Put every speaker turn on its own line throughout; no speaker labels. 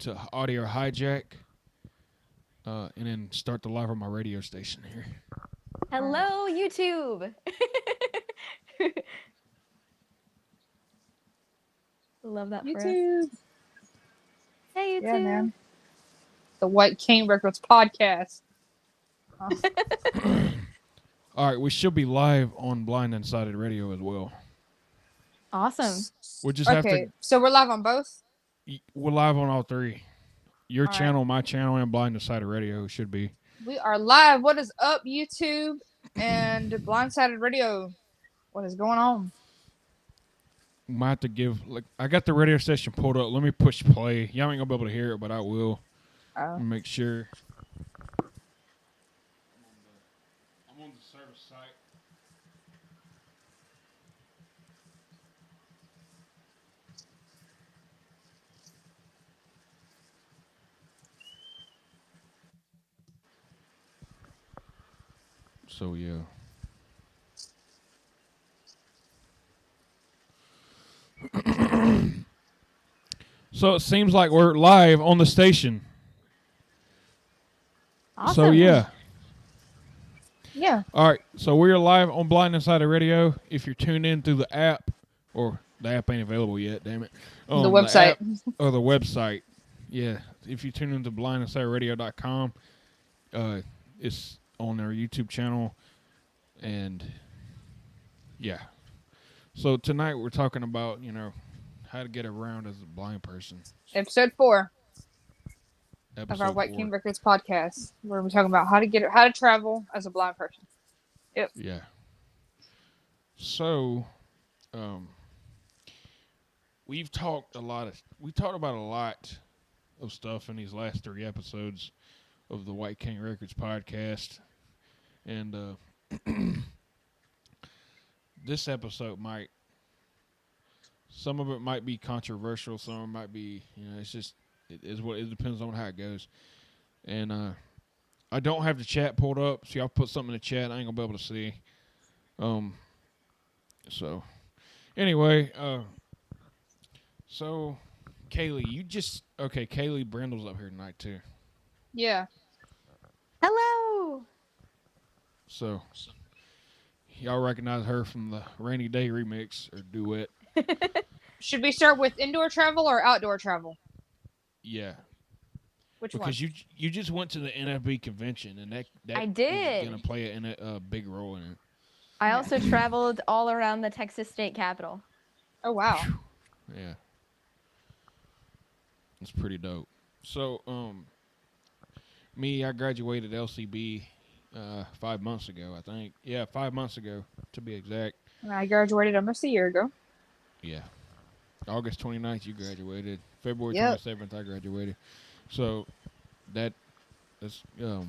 to Audio Hijack, and then start the live on my radio station here.
Hello, YouTube. Love that for us.
YouTube.
Hey, YouTube.
Yeah, man. The White King Records podcast.
All right, we should be live on Blind Insided Radio as well.
Awesome.
We just have
Okay,
to.
so we're live on both?
We're live on all three. Your
All right.
channel, my channel, and Blind Insided Radio should be.
We are live. What is up, YouTube and Blindsided Radio? What is going on?
Might have to give. I got the radio station pulled up. Let me push play. Y'all ain't gonna be able to hear it, but I will. Make sure. I'm on the service site. So yeah. So it seems like we're live on the station.
Awesome.
So yeah.
Yeah.
All right. So we're live on Blind Insider Radio. If you're tuned in through the app, or the app ain't available yet, damn it.
The website.
App or the website. Yeah. If you tune into blindinsiderradio.com, it's on our YouTube channel. And yeah. So tonight we're talking about, how to get around as a blind person.
Episode 4
Episode
of our White
4.
King Records podcast, where we're talking about how to travel as a blind person. Yep.
Yeah. So, we talked about a lot of stuff in these last 3 episodes of the White King Records podcast. And this episode some of it might be controversial, some of it might be, it depends on how it goes. And I don't have the chat pulled up, so y'all put something in the chat I ain't gonna be able to see. So anyway, so Kaylee, Kaylee Brindle's up here tonight too.
Yeah.
Hello.
So y'all recognize her from the Rainy Day remix or duet.
Should we start with indoor travel or outdoor travel?
Yeah.
Which one?
Because you just went to the NFB convention, and that
I did.
is going to play a big role in it.
I also traveled all around the Texas state capitol.
Oh, wow.
Yeah. It's pretty dope. So, I graduated LCB 5 months ago, I think. Yeah, 5 months ago, to be exact.
And I graduated almost a year ago.
Yeah. August 29th, you graduated. February
Yep.
27th, I graduated. So, that's good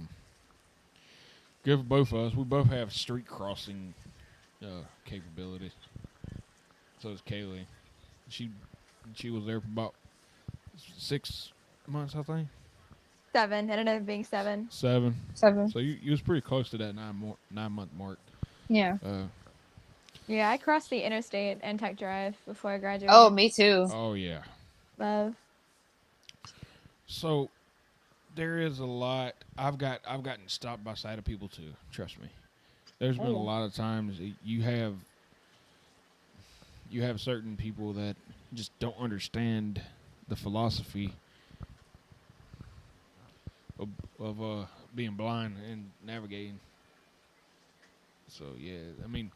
for both of us. We both have street crossing capabilities. So does Kaylee. She was there for about 6 months, I think.
7. It ended up being 7.
7.
7.
So you was pretty close to that 9-month mark.
Yeah.
Yeah, I crossed the interstate and Tech Drive before I graduated.
Oh, me too.
Oh yeah.
Love.
So there is a lot. I've gotten stopped by sighted people too. Trust me. There's been a lot of times you have certain people that just don't understand the philosophy of being blind and navigating. So yeah, I mean,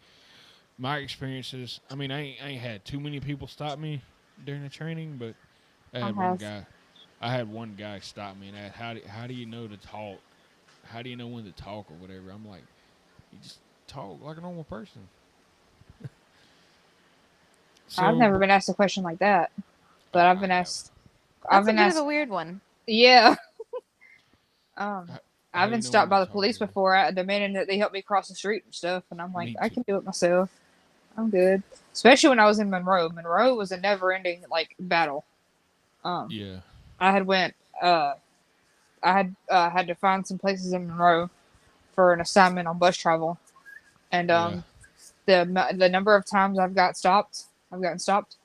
my experiences. I mean, I ain't had too many people stop me during the training, but I had one guy. I had one guy stop me and ask, "How do you know to talk? How do you know when to talk or whatever?" I'm like, "You just talk like a normal person." So,
I've never been asked a question like that, but I've been asked.
That's a bit of a weird one.
Yeah.
How
I've
do
been
you know
stopped
when
by
to
the
talk
police
to them?
before, demanding that they help me cross the street and stuff, and I'm like,
Me
I
too.
can do it myself. I'm good. Especially when I was in Monroe. Monroe was a never-ending battle.
Yeah.
I had went. I had to find some places in Monroe for an assignment on bus travel, and the number of times I've gotten stopped.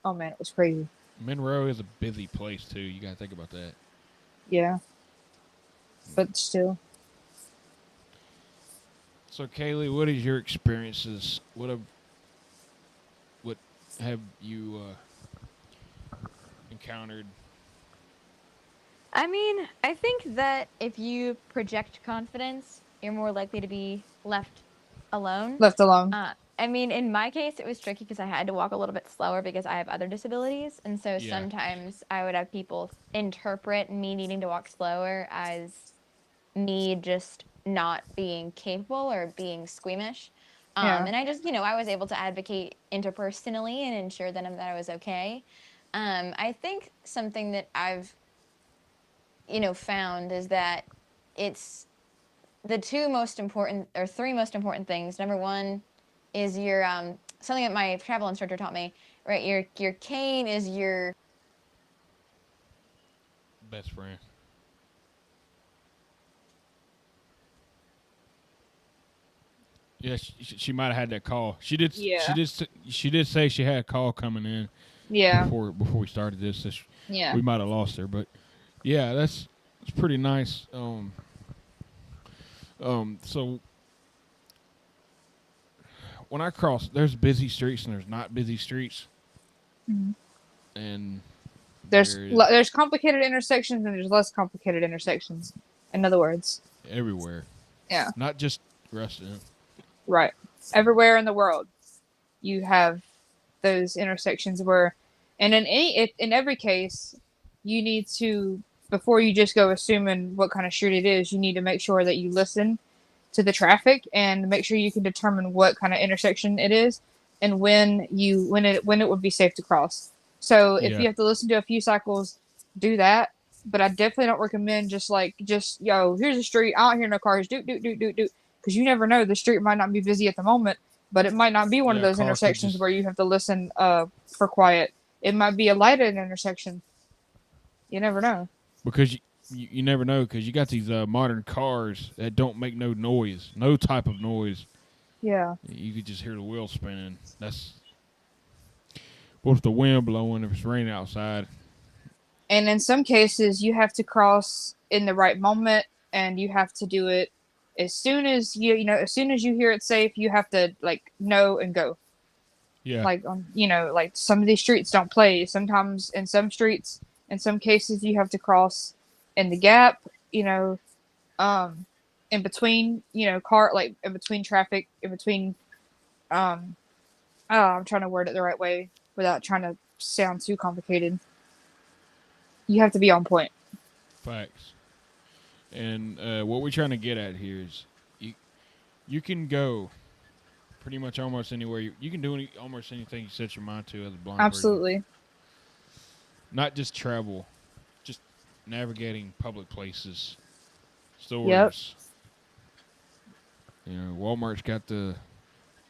Oh man, it was crazy.
Monroe is a busy place too. You gotta think about that.
Yeah. But still.
So, Kaylee, what is your experiences? What have you encountered?
I mean, I think that if you project confidence, you're more likely to be left alone.
Left alone.
I mean, in my case, it was tricky because I had to walk a little bit slower because I have other disabilities. And so
Yeah,
sometimes I would have people interpret me needing to walk slower as me just not being capable or being squeamish.
Yeah.
And I just, I was able to advocate interpersonally and ensure that I was okay. I think something that I've, found is that it's the two most important or three most important things. Number one is your something that my travel instructor taught me. Right, your cane is your
best friend. Yeah, she might have had that call. She did.
Yeah.
She did say she had a call coming in
Yeah.
before we started this.
Yeah.
We might have lost her, but yeah, that's pretty nice. So when I cross, there's busy streets and there's not busy streets,
Mhm.
and
There's
there is
there's complicated intersections and there's less complicated intersections. In other words.
everywhere.
Yeah.
Not just Ruston.
Right. Everywhere in the world, you have those intersections where, and in every case, you need to, before you just go assuming what kind of street it is, you need to make sure that you listen to the traffic and make sure you can determine what kind of intersection it is and when it would be safe to cross. So if
Yeah,
you have to listen to a few cycles, do that. But I definitely don't recommend just yo, here's a street. I don't hear no cars. Do, because you never know. The street might not be busy at the moment, but it might not be one of
yeah. A
those
car could
intersections
just
where you have to listen for quiet. It might be a lighted intersection. You never know.
because you never know because you got these modern cars that don't make no noise, no type of noise.
Yeah.
You could just hear the wheels spinning. That's what if the wind blowing, if it's raining outside.
And in some cases, you have to cross in the right moment, and you have to do it as soon as as soon as you hear it safe. You have to know and go.
Yeah,
Like some of these streets don't play. Sometimes in some streets, in some cases, you have to cross in the gap. Um, in between, in between traffic, in between. Um, I'm trying to word it the right way without trying to sound too complicated. You have to be on point.
facts. And what we're trying to get at here is you can go pretty much almost anywhere. You can do almost anything you set your mind to as a blind person.
Absolutely.
Not just travel, just navigating public places, stores.
Yep.
Walmart's got the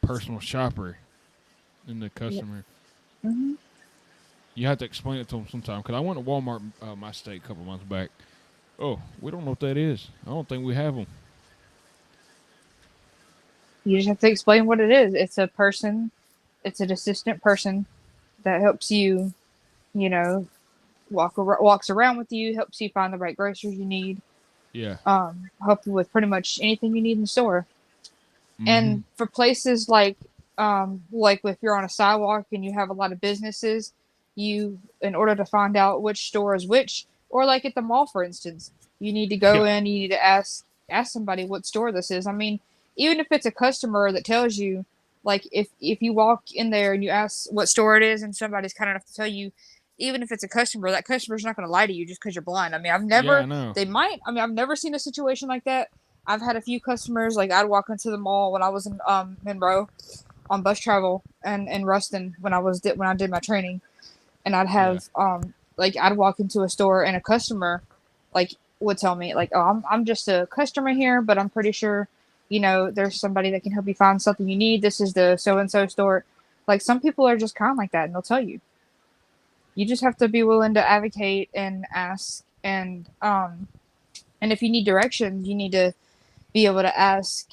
personal shopper and the customer.
Mm-hmm.
You have to explain it to them sometime. Because I went to Walmart, my state, a couple months back. Oh, we don't know what that is. I don't think we have them.
You just have to explain what it is. It's a person. It's an assistant person that helps you, walks around with you, helps you find the right groceries you need.
Yeah.
Help you with pretty much anything you need in the store.
Mm-hmm.
And for places like if you're on a sidewalk and you have a lot of businesses, in order to find out which store is which, or like at the mall, for instance, you need to go in, you need to ask somebody what store this is. I mean, even if it's a customer that tells you, like if you walk in there and you ask what store it is and somebody's kind enough to tell you, even if it's a customer, that customer's not going to lie to you just because you're blind. I mean, they might. I mean, I've never seen a situation like that. I've had a few customers, like I'd walk into the mall when I was in Monroe on bus travel and in Ruston when I did my training, and I'd have I'd walk into a store and a customer would tell me oh, I'm just a customer here, but I'm pretty sure there's somebody that can help you find something you need. This is the so and so store. Like some people are just kind of like that, and they'll tell you. You just have to be willing to advocate and ask, and if you need directions, you need to be able to ask.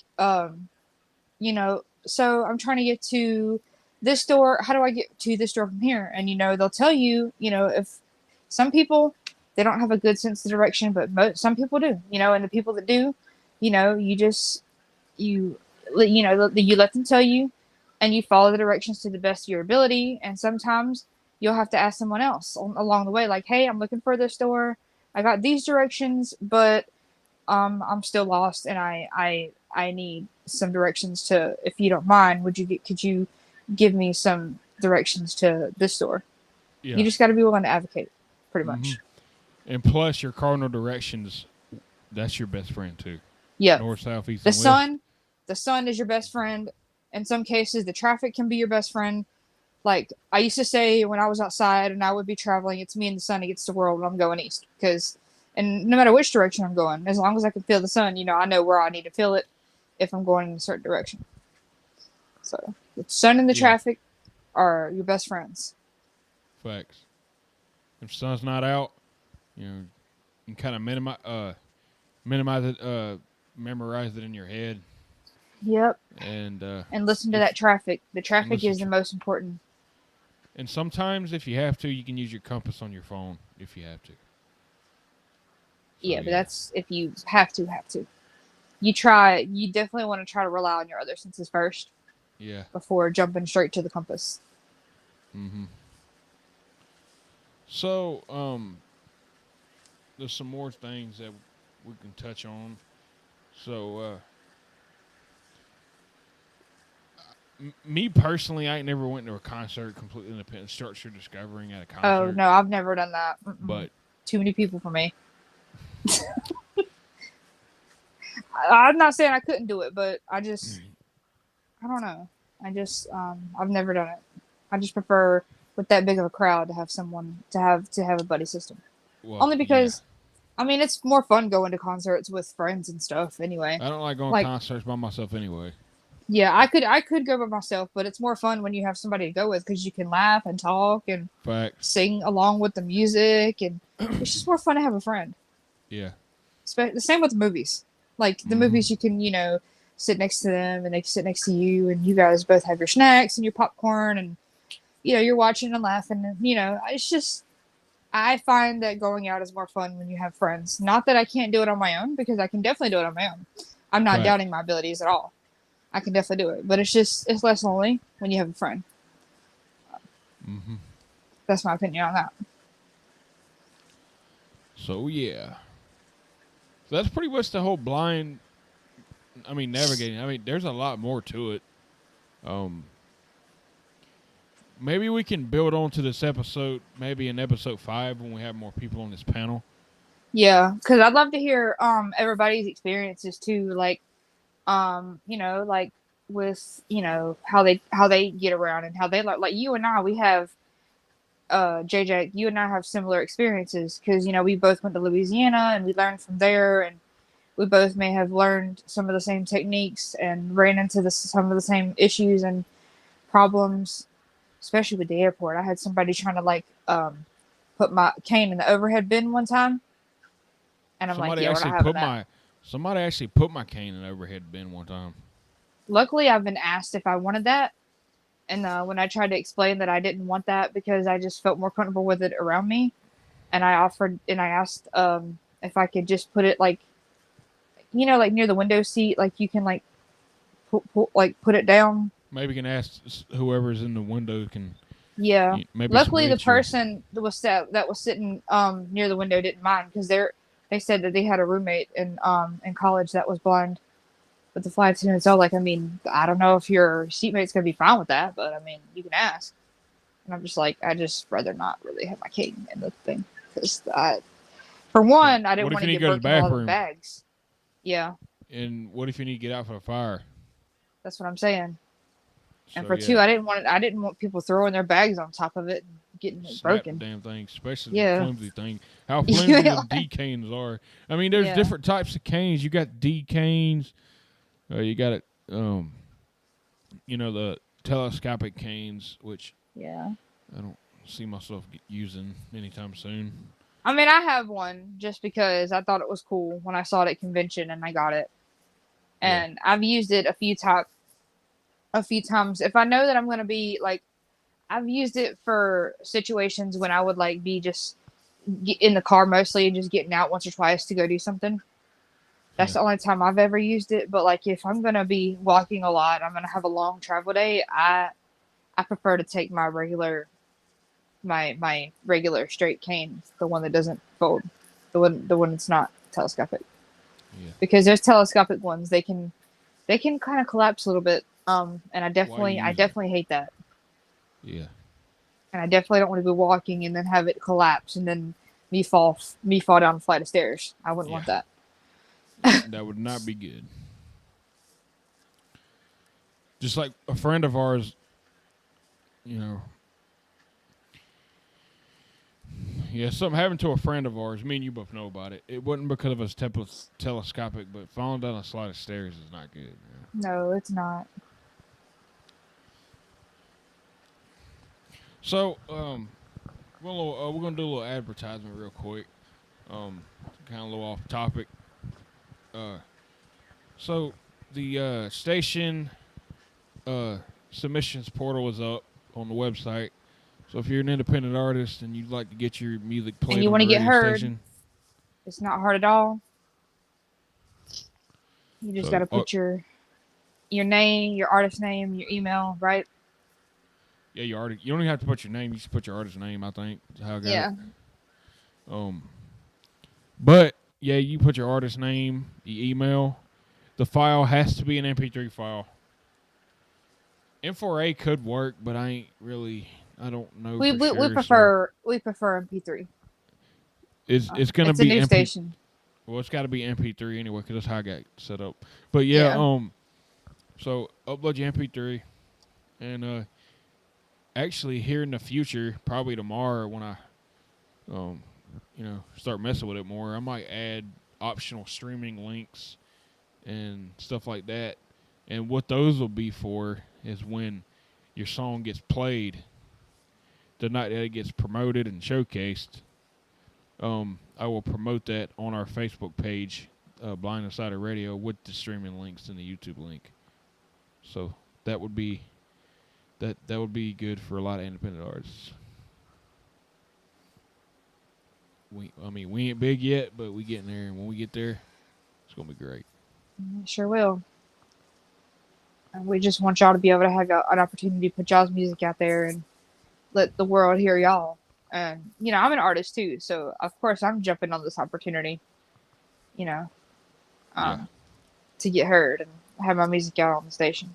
So I'm trying to get to this store, how do I get to this store from here? And, they'll tell you, if some people, they don't have a good sense of direction, but some people do, and the people that do, you just, you let them tell you, and you follow the directions to the best of your ability. And sometimes you'll have to ask someone else along the way, like, hey, I'm looking for this store. I got these directions, but I'm still lost, and I need some directions to, if you don't mind, could you give me some directions to this store?
Yeah.
You just got to be willing to advocate, pretty much.
And plus, your cardinal directions, that's your best friend too.
Yeah.
North, south, east,
The
and west.
the sun is your best friend. In some cases, the traffic can be your best friend. Like, I used to say when I was outside and I would be traveling, it's me and the sun against the world when I'm going east. And no matter which direction I'm going, as long as I can feel the sun, I know where I need to feel it if I'm going in a certain direction. So, the sun and the traffic are your best friends.
Facts. If the sun's not out, you can kind of minimize it, memorize it in your head.
Yep.
And
listen to that traffic. The traffic is the most important.
And sometimes, if you have to, you can use your compass on your phone if you have to.
But that's if you have to. You definitely want to try to rely on your other senses first.
Yeah.
Before jumping straight to the compass.
Mm-hmm. So, there's some more things that we can touch on. So, me personally, I ain't never went to a concert completely independent, structured discovering at a concert.
Oh, no, I've never done that.
But
too many people for me. I'm not saying I couldn't do it, but I don't know. I've never done it. I just prefer with that big of a crowd to have someone to have a buddy system.
Well,
only because, I mean, it's more fun going to concerts with friends and stuff. Anyway,
I don't like going to concerts by myself anyway.
Yeah, I could go by myself, but it's more fun when you have somebody to go with because you can laugh and talk and sing along with the music, and it's just more fun to have a friend.
Yeah.
The same with the movies. Like the movies, you can sit next to them and they can sit next to you, and you guys both have your snacks and your popcorn, and you're watching and laughing, and it's just, I find that going out is more fun when you have friends. Not that I can't do it on my own, because I can definitely do it on my own. I'm not doubting my abilities at all. I can definitely do it, but it's less lonely when you have a friend. That's my opinion on that.
So yeah, so that's pretty much the whole navigating. I mean, there's a lot more to it. Maybe we can build on to this episode, maybe in episode 5 when we have more people on this panel.
Yeah, because I'd love to hear everybody's experiences too, like like with how they get around and how they like you and I, we have JJ, you and I have similar experiences because we both went to Louisiana and we learned from there, and we both may have learned some of the same techniques and ran into some of the same issues and problems, especially with the airport. I had somebody trying to put my cane in the overhead bin one time, and I'm
somebody
like, yeah, we're not having that.
Somebody actually put my cane in the overhead bin one time.
Luckily, I've been asked if I wanted that. And when I tried to explain that I didn't want that because I just felt more comfortable with it around me, and I asked if I could just put it like near the window seat, like you can put it down.
Maybe you can ask whoever's in the window can.
Yeah.
Maybe
luckily, the person that was sitting near the window didn't mind because they said that they had a roommate in college that was blind with the flight attendants. So I don't know if your seatmate's gonna be fine with that, but you can ask. And I'm just like, I just rather not really have my cane in the thing because for one, I didn't want to get broken all the bags. Yeah.
And what if you need to get out for a fire?
That's what I'm saying. And for two, I didn't want people throwing their bags on top of it and getting it broken.
The damn thing, especially the flimsy thing. How flimsy the D canes are. I mean, there's different types of canes. You got D canes. You got it. The telescopic canes, which I don't see myself using anytime soon.
I have one just because I thought it was cool when I saw it at convention and I got it, and I've used it a few times. a few times. If I know that I'm going to be like, I've used it for situations when I would like be just in the car mostly and just getting out once or twice to go do something. That's
Yeah.
the only time I've ever used it. But like if I'm going to be walking a lot, I'm going to have a long travel day. I prefer to take my regular straight cane, the one that doesn't fold, the one that's not telescopic.
Yeah.
Because there's telescopic ones, they can kind of collapse a little bit. And I
Why you use it?
definitely hate that.
Yeah.
And I definitely don't want to be walking and then have it collapse and then me fall down a flight of stairs. I wouldn't want that.
That would not be good. Just like a friend of ours, yeah, something happened to a friend of ours. Me and you both know about it. It wasn't because of us telescopic, but falling down a flight of stairs is not good.
No, it's not.
So, we're gonna do a little advertisement real quick. Kind of a little off topic. So the station submissions portal is up on the website. So if you're an independent artist and you'd like to get your music played,
And you
want to
get heard,
station,
it's not hard at all. You just got to put your name, your artist name, your email, right?
yeah, your artist. You don't even have to put your name. You just put your artist name. I think is how I got it. But yeah, you put your artist name, your email. The file has to be an MP3 file. M4A could work, but I don't know.
We prefer MP3.
It's gonna
it's
be
a new
MP3.
station.
Well, it's got to be MP3 anyway, because that's how I got set up. But yeah, so upload your MP3, and actually here in the future, probably tomorrow when I, start messing with it more, I might add optional streaming links and stuff like that. And what those will be for is when your song gets played, the night that it gets promoted and showcased, I will promote that on our Facebook page, Blind Insider Radio, with the streaming links and the YouTube link. So that would be good for a lot of independent artists. We ain't big yet, but we getting there, and when we get there, it's gonna be great.
Sure will. And we just want y'all to be able to have an opportunity to put y'all's music out there and let the world hear y'all. And I'm an artist too, so of course I'm jumping on this opportunity. To get heard and have my music out on the station.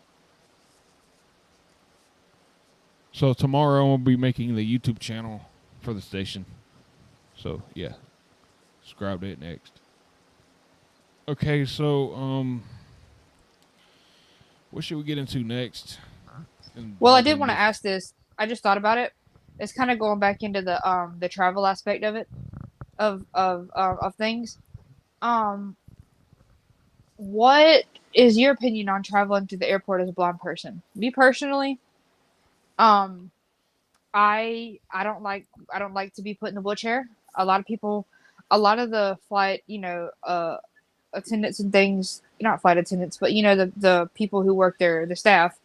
So tomorrow I'll be making the YouTube channel for the station. So yeah, subscribe to it next. Okay, so what should we get into next?
Well, I did want to ask this. I just thought about it. It's kind of going back into the travel aspect of it, of things. What is your opinion on traveling to the airport as a blind person? Me personally, I don't like to be put in the wheelchair. A lot of the flight, attendants and things, not flight attendants, but the people who work there, the staff,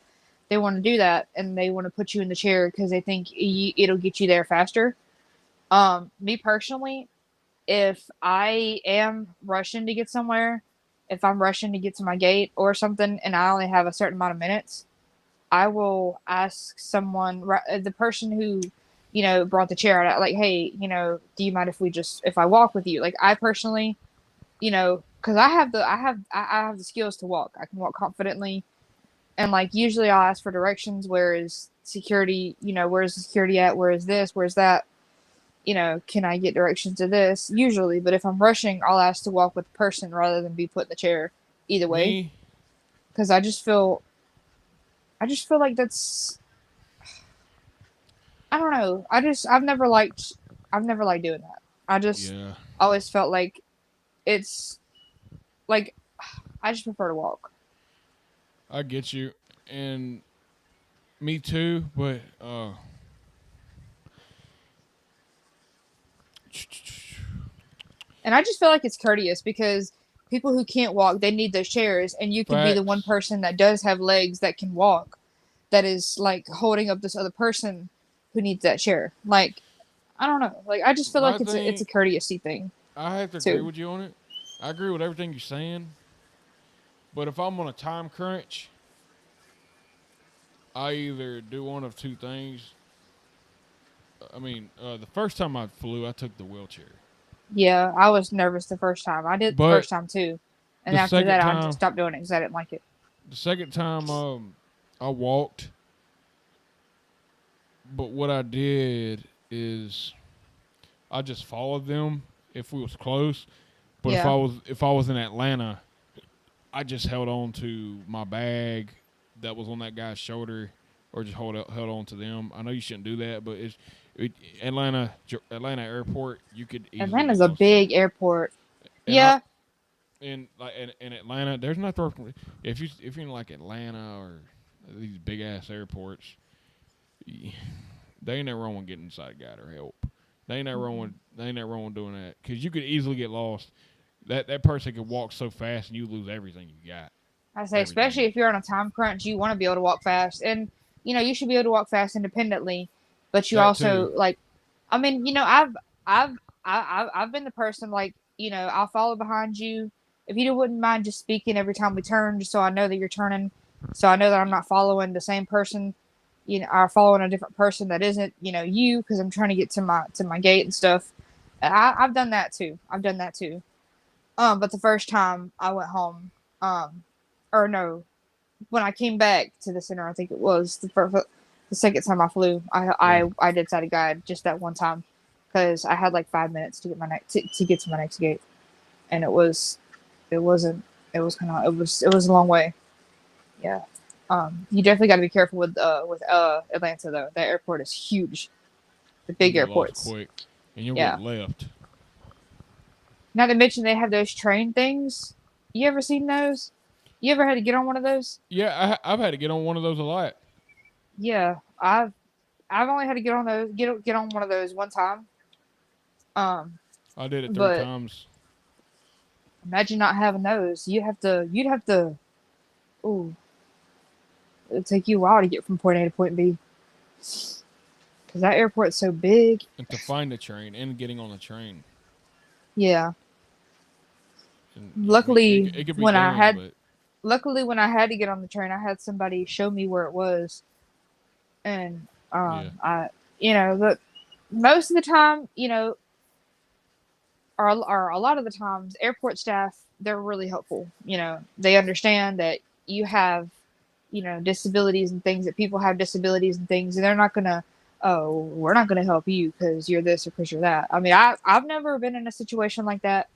they want to do that and they want to put you in the chair because they think it'll get you there faster. Me personally, if I am rushing to get somewhere, if I'm rushing to get to my gate or something and I only have a certain amount of minutes, I will ask someone, the person who, brought the chair out, like, hey, do you mind if I walk with you? Like, I personally, because I have the skills to walk. I can walk confidently. And like, usually I'll ask for directions. Where is security? Where is the security at? Where is this? Where's that? Can I get directions to this? Usually, but if I'm rushing, I'll ask to walk with the person rather than be put in the chair. Either way, because I just feel like that's, I don't know. I've never liked doing that. I just always felt like it's like I just prefer to walk.
I get you, and me too, but
and I just feel like it's courteous because people who can't walk, they need those chairs, and you can be the one person that does have legs that can walk. that is like holding up this other person who needs that chair. Like, I don't know. Like, I just feel
My
like it's a
thing,
courtesy thing
I have to agree
too.
with you on it. I agree with everything you're saying. But if I'm on a time crunch, I either do one of two things. I mean, the first time I flew, I took the wheelchair.
Yeah, I was nervous the first time. I did the
But
first time too, and
the
after
second
that, I just
time,
stopped doing it because I didn't like it.
the second time, I walked. But what I did is I just followed them if we was close. But
Yeah.
if I was in Atlanta, I just held on to my bag that was on that guy's shoulder, or just held on to them. I know you shouldn't do that, but Atlanta Airport. You could easily get
Atlanta's a
lost.
big airport.
And I,
Yeah,
in Atlanta, there's nothing. If you're in like Atlanta or these big ass airports, they ain't never wrong with getting inside a guide or help. They ain't never wrong with doing that, because you could easily get lost. That person could walk so fast and you lose everything you got.
I say,
Everything.
especially if you're on a time crunch, you want to be able to walk fast, and you should be able to walk fast independently. But you
That
also
too.
like, I mean, I've been the person like, I'll follow behind you if you wouldn't mind just speaking every time we turn, just so I know that you're turning, so I know that I'm not following the same person, or following a different person that isn't, you, because I'm trying to get to my gate and stuff. I've done that too. But the first time I went home, or no, when I came back to the center, I think it was the second time I flew. I did side a guide just that one time because I had like 5 minutes to get to get to my next gate, and it was a long way. Yeah. You definitely got to be careful with Atlanta though. That airport is huge. The big
You get lost
airports.
quick, and you'll
Yeah.
get left.
Not to mention they have those train things. You ever seen those? You ever had to get on one of those?
Yeah, I've had to get on one of those a lot.
Yeah, I've only had to get on those get on one of those one time.
I did it 3
But
times.
imagine not having those. You'd have to. Ooh, it'd take you a while to get from point A to point B. Cause that airport's so big.
And to find the train and getting on the train.
Yeah.
And
Luckily,
it could be
when
done,
when I had to get on the train, I had somebody show me where it was, and look, most of the time, or a lot of the times, airport staff, they're really helpful. They understand that you have, disabilities and things, that people have disabilities and things, and they're not gonna, oh, we're not gonna help you because you're this or because you're that. I mean, I've never been in a situation like that.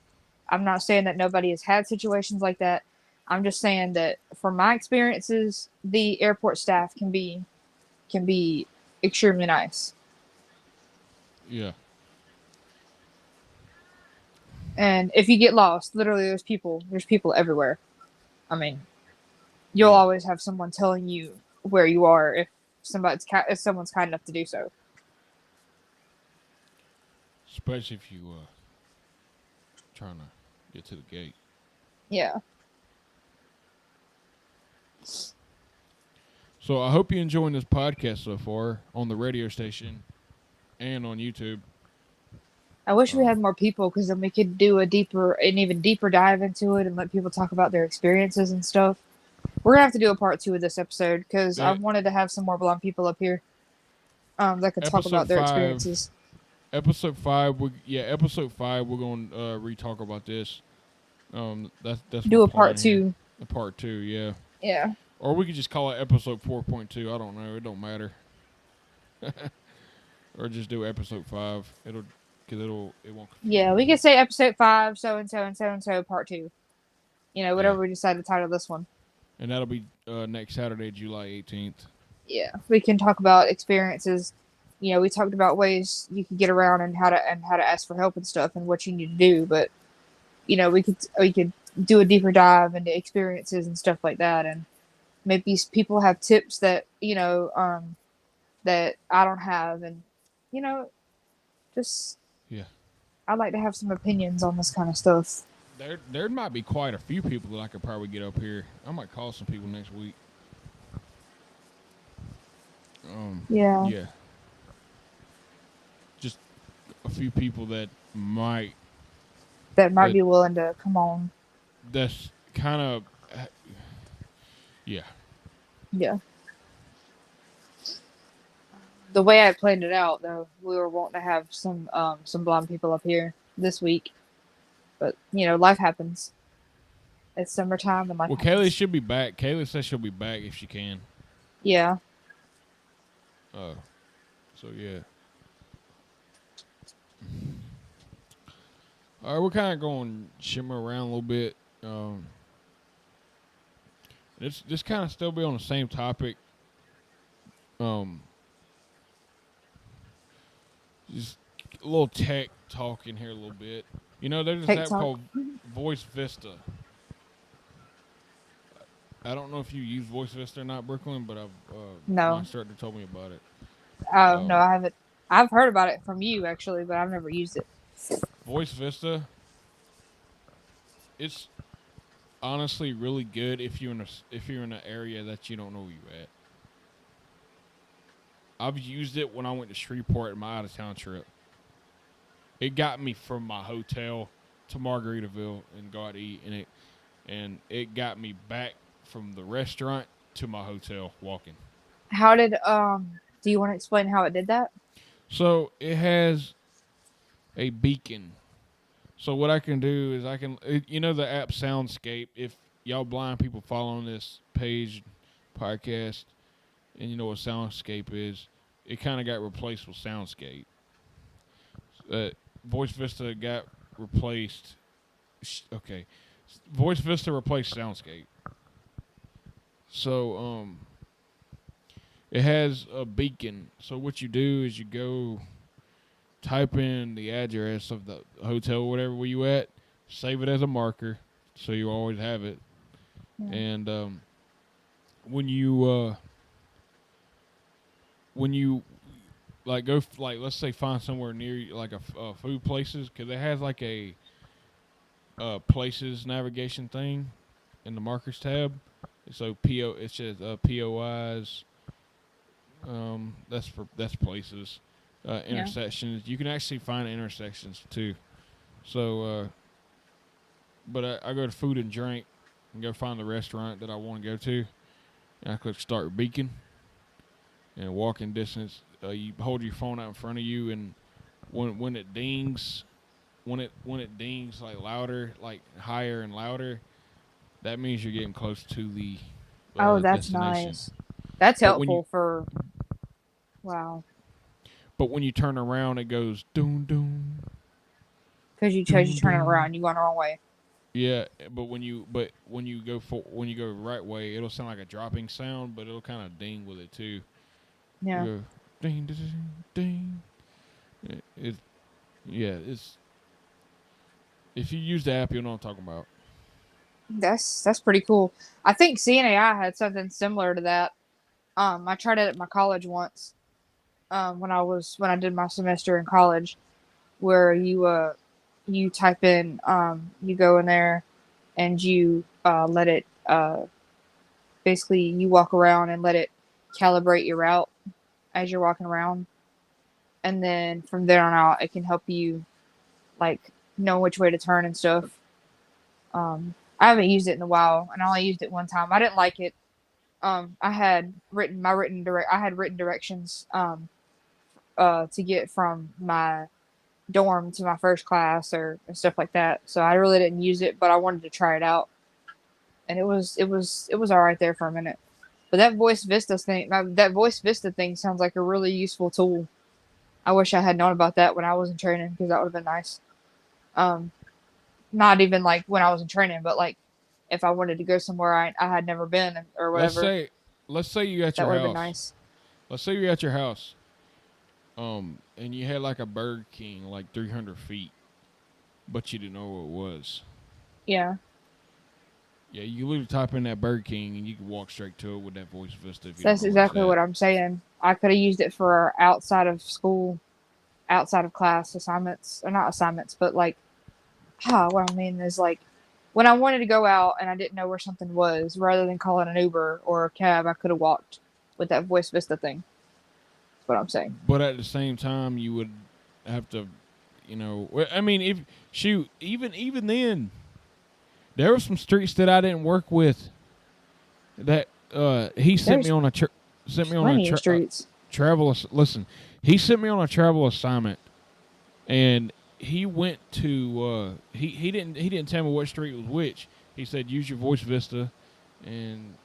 I'm not saying that nobody has had situations like that. I'm just saying that from my experiences, the airport staff can be extremely nice.
yeah.
And if you get lost, literally there's people everywhere. I mean, you'll always have someone telling you where you are if someone's kind enough to do so.
Especially if you trying to get to the gate.
Yeah.
So I hope you're enjoying this podcast so far on the radio station and on YouTube.
I wish we had more people, because then we could do an even deeper dive into it and let people talk about their experiences and stuff. We're gonna have to do a part 2 of this episode, because I wanted to have some more blind people up here that could talk about their experiences.
Episode 5, we're going to re-talk about this. That's
do a part 2.
A part 2, yeah.
Yeah.
Or we could just call it episode 4.2. I don't know. It don't matter. Or just do episode 5. It won't.
Yeah, we could say episode 5, so and so and so and so, part 2. Whatever we decide to title this one.
And that'll be next Saturday, July 18th.
Yeah, we can talk about experiences. We talked about ways you can get around and how to ask for help and stuff and what you need to do. But we could do a deeper dive into experiences and stuff like that, and maybe people have tips that that I don't have, and just I'd like to have some opinions on this kind of stuff.
There might be quite a few people that I could probably get up here. I might call some people next week.
Yeah.
Yeah, just a few people that might
That might
that
be willing to come on.
that's kind of yeah.
Yeah. The way I planned it out, though, we were wanting to have some blind people up here this week, but life happens. It's summertime and life
Well, Kaylee
happens.
should be back. Kaylee says she'll be back if she can.
Yeah.
Uh, so yeah. All right, we're kind of going shimmer around a little bit. This kind of still be on the same topic. Um, just a little tech talk in here a little bit. There's this app
TikTok.
called Voice Vista. I don't know if you use Voice Vista or not, Brooklyn, but my
No.
instructor told me about it.
Oh no,
Um,
I haven't. I've heard about it from you actually, but I've never used it.
Voice Vista, it's honestly really good if you're in an area that you don't know where you at. I've used it when I went to Shreveport in my out of town trip. It got me from my hotel to Margaritaville and got to eat, and it got me back from the restaurant to my hotel walking.
How did Do you want to explain how it did that?
So it has a beacon. So what I can do is the app Soundscape. If y'all blind people following this page podcast, and you know what Soundscape is, it kind of got replaced with Soundscape. Voice Vista got replaced. Okay, Voice Vista replaced Soundscape. So it has a beacon. So what you do is you go type in the address of the hotel, or whatever where you at, save it as a marker, so you always have it.
Yeah.
And when you like go like let's say find somewhere near like a food places, because it has like a places navigation thing in the markers tab. So it says POIs. That's places. Intersections. You can actually find intersections too. So, but I go to food and drink and go find the restaurant that I want to go to. And I click start beacon. And walking distance, you hold your phone out in front of you, and when it dings, when it dings like louder, like higher and louder, that means you're getting close to the
Oh, that's
destination.
nice. That's
But when
helpful for. Wow.
But when you turn around, it goes doom doom.
Because you turn it around, you going the wrong way.
Yeah, but when you go the right way, it'll sound like a dropping sound, but it'll kind of ding with it too.
Yeah.
You go, ding ding ding. It's if you use the app, you'll know what I'm talking about.
That's pretty cool. I think CNAI had something similar to that. I tried it at my college once. When I did my semester in college, where you type in you go in there and you let it basically you walk around and let it calibrate your route as you're walking around, and then from there on out it can help you like know which way to turn and stuff. I haven't used it in a while, and I only used it one time. I didn't like it. I had written directions to get from my dorm to my first class or stuff like that. So I really didn't use it, but I wanted to try it out, and it was all right there for a minute. But that Voice Vista thing sounds like a really useful tool. I wish I had known about that when I was in training, because that would have been nice. Not even like when I was in training, but like if I wanted to go somewhere I had never been or whatever.
Let's say you at
That
your
would have
house.
been nice.
Let's say you're at your house. And you had like a Burger King like 300 feet, but you didn't know what it was.
Yeah.
Yeah, you literally type in that Burger King and you can walk straight to it with that Voice Vista.
That's exactly what I'm saying. I could have used it for outside of school, outside of class assignments, or not assignments, but like, what I mean is like, when I wanted to go out and I didn't know where something was, rather than calling an Uber or a cab, I could have walked with that Voice Vista thing. That's what I'm saying.
But at the same time, you would have to, I mean, if shoot, even then, there were some streets that I didn't work with. That he sent
There's
me on a
plenty of streets.
travel. Listen, he sent me on a travel assignment, and he went to he didn't tell me what street was which. He said use your Voice Vista, and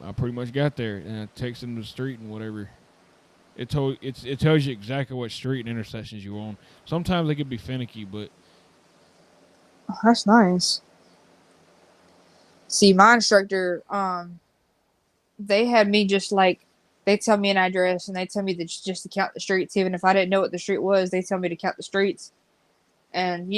I pretty much got there and I texted him the street and whatever. It tells you exactly what street and intersections you're on. Sometimes they could be finicky, but
Oh, that's nice. See, my instructor, they had me just like they tell me an address and they tell me that just to count the streets. Even if I didn't know what the street was, they tell me to count the streets. And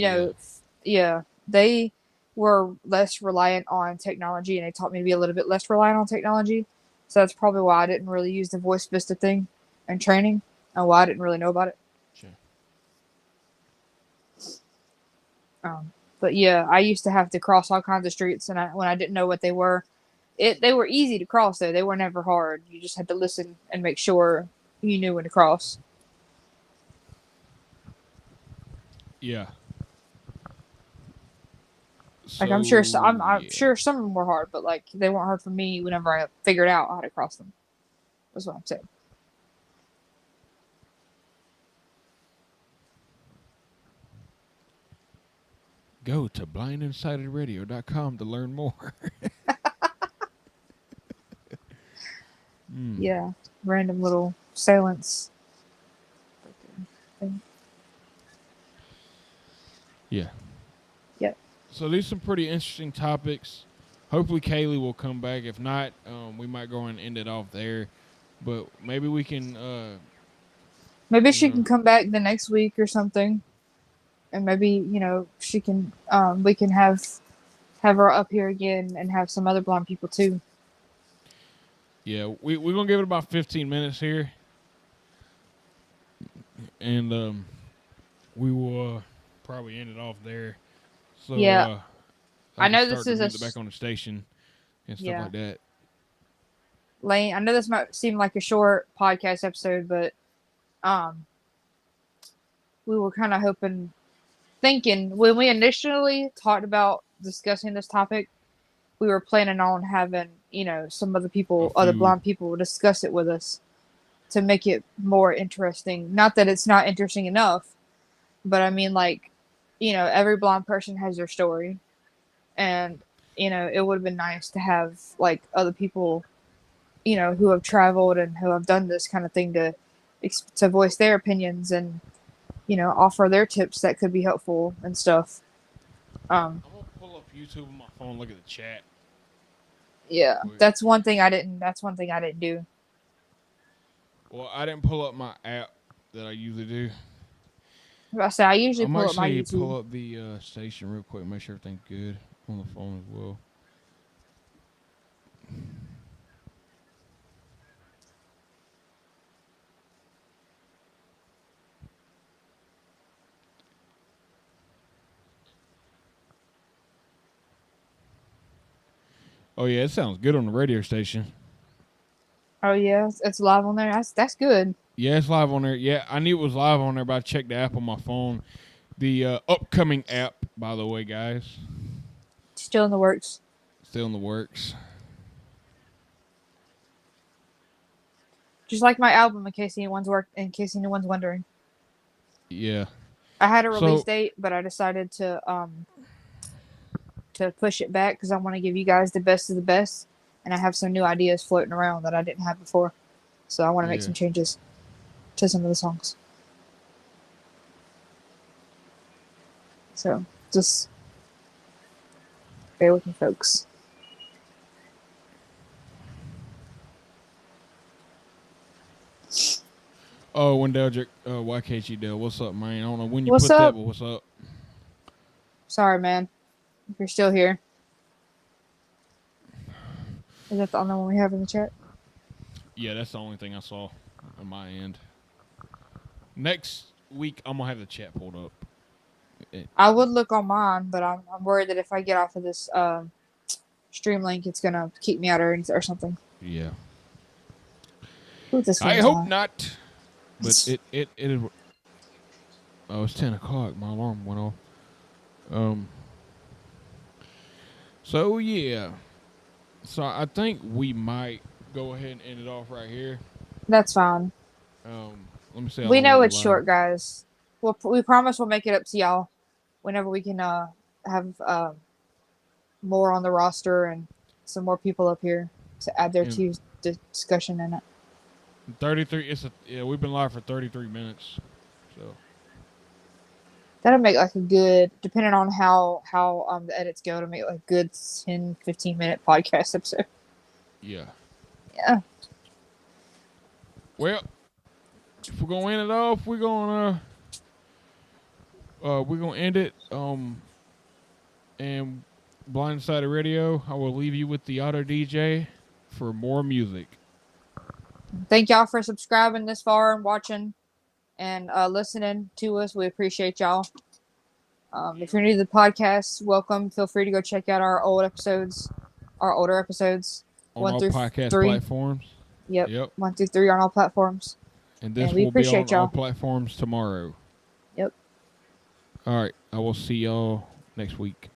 yeah, they were less reliant on technology, and they taught me to be a little bit less reliant on technology. So that's probably why I didn't really use the Voice Vista thing and training, and why I didn't really know about it.
sure.
But yeah, I used to have to cross all kinds of streets, and when I didn't know what they were, they were easy to cross though. They were never hard. You just had to listen and make sure you knew when to cross.
Yeah.
Like I'm sure sure some of them were hard, but like they weren't hard for me whenever I figured out how to cross them. That's what I'm saying.
Go to blindinsiderradio.com to learn more.
Yeah, random little silence.
Yeah.
Yep.
So these are some pretty interesting topics. Hopefully Kaylee will come back. If not, we might go and end it off there. But maybe we can
Maybe she can come back the next week or something, and maybe she can. We can have her up here again and have some other blind people too.
Yeah, we're gonna give it about 15 minutes here, and we will probably end it off there. So
Yeah. I know
can
this
start to
is
move it back on the station and stuff like that.
Lane, I know this might seem like a short podcast episode, but we were kind of thinking when we initially talked about discussing this topic, we were planning on having some other blind people discuss it with us to make it more interesting. Not that it's not interesting enough, but I mean, like, every blind person has their story, and it would have been nice to have like other people who have traveled and who have done this kind of thing to voice their opinions and offer their tips that could be helpful and stuff.
I'm gonna pull up YouTube on my phone, look at the chat.
Yeah, that's one thing I didn't do.
Well, I didn't pull up my app that I usually do.
I usually
I'm
pull up my
actually
YouTube.
pull up the station real quick, make sure everything's good on the phone as well. Oh yeah, it sounds good on the radio station.
Oh yeah, it's live on there. That's good.
Yeah, it's live on there. Yeah, I knew it was live on there, but I checked the app on my phone. The upcoming app, by the way, guys.
Still in the works.
Still in the works.
Just like my album, in case anyone's wondering.
Yeah.
I had a release date, but I decided to push it back because I want to give you guys the best of the best, and I have some new ideas floating around that I didn't have before. So I want to make some changes to some of the songs. So just bear with me, folks.
Oh, Wendell, YKG Dell, what's up, man? I don't know when you
What's
put that,
up?
but what's up?
Sorry, man. If you're still here. Is that the only one we have in the chat?
Yeah, that's the only thing I saw on my end. Next week, I'm going to have the chat pulled up.
I would look on mine, but I'm worried that if I get off of this Streamlink, it's gonna keep me out or something.
Yeah.
Ooh, this
I
one's
hope
on.
not. But it is. Oh, it's 10 o'clock. My alarm went off. So yeah. So I think we might go ahead and end it off right here.
That's fine.
Let me see.
We know it's short, guys. We promise we'll make it up to y'all whenever we can have more on the roster and some more people up here to add their
And-
discussion in it.
33. We've been live for 33 minutes. So
That'll make like a good, depending on how the edits go, to make like a good 10, 15-minute podcast episode.
yeah.
Yeah.
Well, if we're gonna end it off, we're gonna end it. And Blindsided Radio, I will leave you with the Auto DJ for more music.
Thank y'all for subscribing this far and watching and listening to us. We appreciate y'all. If you're new to the podcast, welcome. Feel free to go check out our older episodes.
On
1
all
through
podcast
3.
platforms.
Yep. 1 through 3 on all platforms.
And this
And we
will be on
appreciate
all
y'all.
platforms tomorrow.
Yep.
All right. I will see y'all next week.